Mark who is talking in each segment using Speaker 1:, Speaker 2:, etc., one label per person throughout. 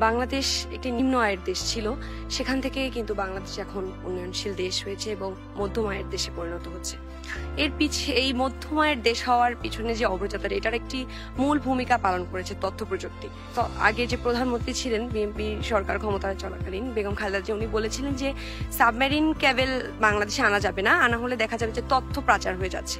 Speaker 1: বাংলাদেশ একটি নিম্ন আয়ের দেশ ছিল, সেখান থেকে কিন্তু বাংলাদেশ এখন উন্নয়নশীল দেশ হয়েছে এবং মধ্যম আয়ের দেশে পরিণত হচ্ছে। এই মধ্যম আয়ের দেশ হওয়ার পিছনে যে অগ্রযাত্রা, এটার একটি মূল ভূমিকা পালন করেছে তথ্য প্রযুক্তি। তো আগে যে প্রধানমন্ত্রী ছিলেন বিএনপি সরকার ক্ষমতায় চলাকালীন, বেগম খালেদা জিয়া, উনি বলেছিলেন যে সাবমেরিন কেবল বাংলাদেশে আনা যাবে না, আনা হলে দেখা যাবে যে তথ্য পাচার হয়ে যাচ্ছে।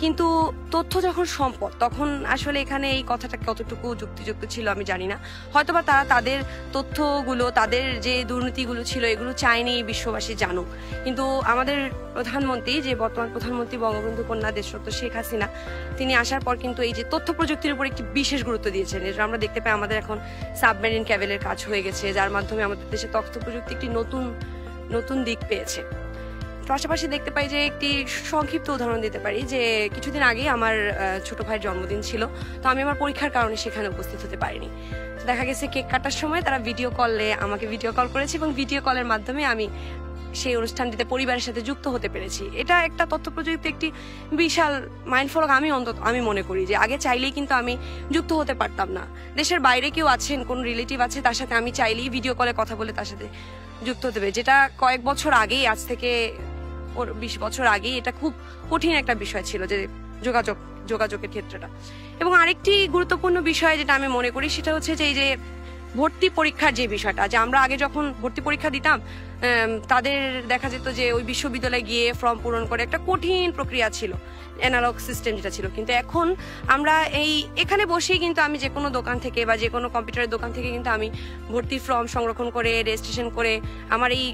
Speaker 1: কিন্তু তথ্য যখন সম্পদ, তখন আসলে এখানে এই কথাটা কতটুকু যুক্তিযুক্ত ছিল আমি জানি না। হয়তোবা তারা তাদের তথ্যগুলো, তাদের যে দুর্নীতিগুলো ছিল এগুলো চায়নি বিশ্ববাসী জানুক। কিন্তু আমাদের প্রধানমন্ত্রী, যে বর্তমান প্রধানমন্ত্রী বঙ্গবন্ধু কন্যা দেশরত্ন শেখ হাসিনা, তিনি আসার পর কিন্তু এই যে তথ্য প্রযুক্তির উপর একটি বিশেষ গুরুত্ব দিয়েছেন। এটা আমরা দেখতে পাই আমাদের এখন সাবমেরিন ক্যাবেলের কাজ হয়ে গেছে, যার মাধ্যমে আমাদের দেশে তথ্য প্রযুক্তি একটি নতুন দিক পেয়েছে। পাশাপাশি দেখতে পাই যে একটি সংক্ষিপ্ত উদাহরণ দিতে পারি যে কিছুদিন আগে আমার ছোট ভাইয়ের জন্মদিন ছিল। তো আমি আমার পরীক্ষার কারণে সেখানে উপস্থিত হতে পারিনি। দেখা গেছে কেক কাটার সময় তারা আমাকে ভিডিও কল করেছে এবং ভিডিও কলের মাধ্যমে আমি সেই অনুষ্ঠানটিতে পরিবারের সাথে যুক্ত হতে পেরেছি। এটা একটা তথ্য প্রযুক্তি একটি বিশাল মাইলফলক আমি মনে করি, যে আগে চাইলেই কিন্তু আমি যুক্ত হতে পারতাম না। দেশের বাইরে কেউ আছেন, কোন রিলেটিভ আছে, তার সাথে আমি চাইলেই ভিডিও কলে কথা বলে তার সাথে যুক্ত হতে পারি, যেটা কয়েক বছর আগেই, আজ থেকে 20 বছর আগেই এটা খুব কঠিন একটা বিষয় ছিল, যে যোগাযোগের ক্ষেত্রটা। এবং আরেকটি গুরুত্বপূর্ণ বিষয় যেটা আমি মনে করি সেটা হচ্ছে যে এই যে ভর্তি পরীক্ষার যে বিষয়টা, যে আমরা আগে যখন ভর্তি পরীক্ষা দিতাম তাদের দেখা যেত যে ওই বিশ্ববিদ্যালয়ে গিয়ে ফর্ম পূরণ করে একটা কঠিন প্রক্রিয়া ছিল, অ্যানালগ সিস্টেম যেটা ছিল। কিন্তু এখন আমরা এখানে বসেই কিন্তু আমি যে কোনো দোকান থেকে বা যে কোনো কম্পিউটারের দোকান থেকে কিন্তু আমি ভর্তি ফর্ম সংরক্ষণ করে রেজিস্ট্রেশন করে আমার এই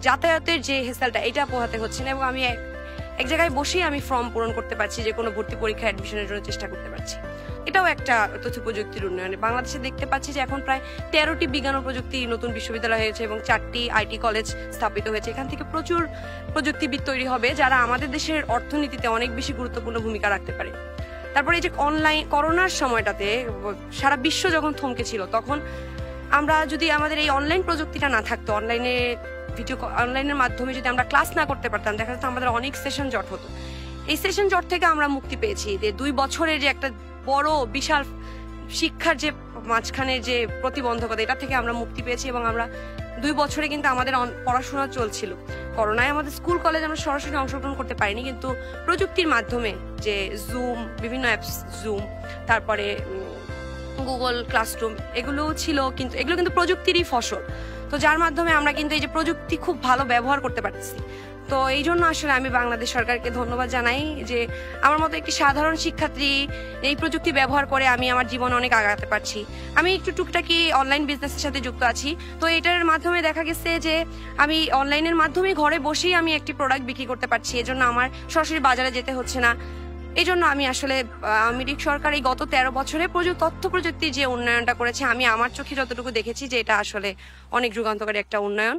Speaker 1: যাতায়াতের যে হেসালটা, এটা পোহাতে হচ্ছে না, এবং আমি এক জায়গায় বসেই আমি ফর্ম পূরণ করতে পারছি, যে কোনো ভর্তি পরীক্ষা অ্যাডমিশনের জন্য চেষ্টা করতে পারছি। এটাও একটা তথ্য প্রযুক্তির উন্নয়ন। বাংলাদেশে দেখতে পাচ্ছি যে এখন প্রায় 13টি বিজ্ঞান ও প্রযুক্তি নতুন বিশ্ববিদ্যালয় হয়েছে এবং 4টি আইটি কলেজ স্থাপিত হয়েছে। এখান থেকে প্রচুর প্রযুক্তিবিদ তৈরি হবে, যারা আমাদের দেশের অর্থনীতিতে অনেক বেশি গুরুত্বপূর্ণ ভূমিকা রাখতে পারে। তারপরে এই যে অনলাইন করোনার সময়টাতে সারা বিশ্ব যখন থমকে ছিল, তখন আমরা যদি আমাদের এই অনলাইন প্রযুক্তিটা না থাকতো, অনলাইনের মাধ্যমে যদি আমরা ক্লাস না করতে পারতাম, দেখা যেত আমাদের অনেক সেশন জট হতো। এই সেশন জট থেকে আমরা মুক্তি পেয়েছি, যে 2 বছরের যে একটা বড় বিশাল শিক্ষার যে মাঝখানে যে প্রতিবন্ধকতা, এটা থেকে আমরা মুক্তি পেয়েছি এবং আমরা 2 বছরে কিন্তু আমাদের পড়াশোনা চলছিল। করোনায় আমাদের স্কুল কলেজ আমরা সরাসরি অংশগ্রহণ করতে পারিনি, কিন্তু প্রযুক্তির মাধ্যমে যে জুম, বিভিন্ন অ্যাপস, জুম, তারপরে গুগল ক্লাসরুম, এগুলো ছিল, কিন্তু এগুলো কিন্তু প্রযুক্তিরই ফসল। তো যার মাধ্যমে আমরা কিন্তু এই যে প্রযুক্তি খুব ভালো ব্যবহার করতে পারতেছি। তো এই জন্য আসলে আমি বাংলাদেশ সরকারকে ধন্যবাদ জানাই, যে আমার মতো একটি সাধারণ শিক্ষার্থী এই প্রযুক্তি ব্যবহার করে আমি আমার জীবন অনেক আগাতে পারছি। আমি একটু টুকটাকি অনলাইন বিজনেসের সাথে যুক্ত আছি। তো এটার মাধ্যমে দেখা গেছে যে আমি অনলাইনের মাধ্যমে ঘরে বসেই আমি একটি প্রোডাক্ট বিক্রি করতে পারছি। এজন্য আমার সরাসরি বাজারে যেতে হচ্ছে না। এই জন্য আমি আসলে আওয়ামী লীগ সরকার এই গত 13 বছরে তথ্য প্রযুক্তির যে উন্নয়নটা করেছে, আমি আমার চোখে যতটুকু দেখেছি যে এটা আসলে অনেক যুগান্তকারী একটা উন্নয়ন।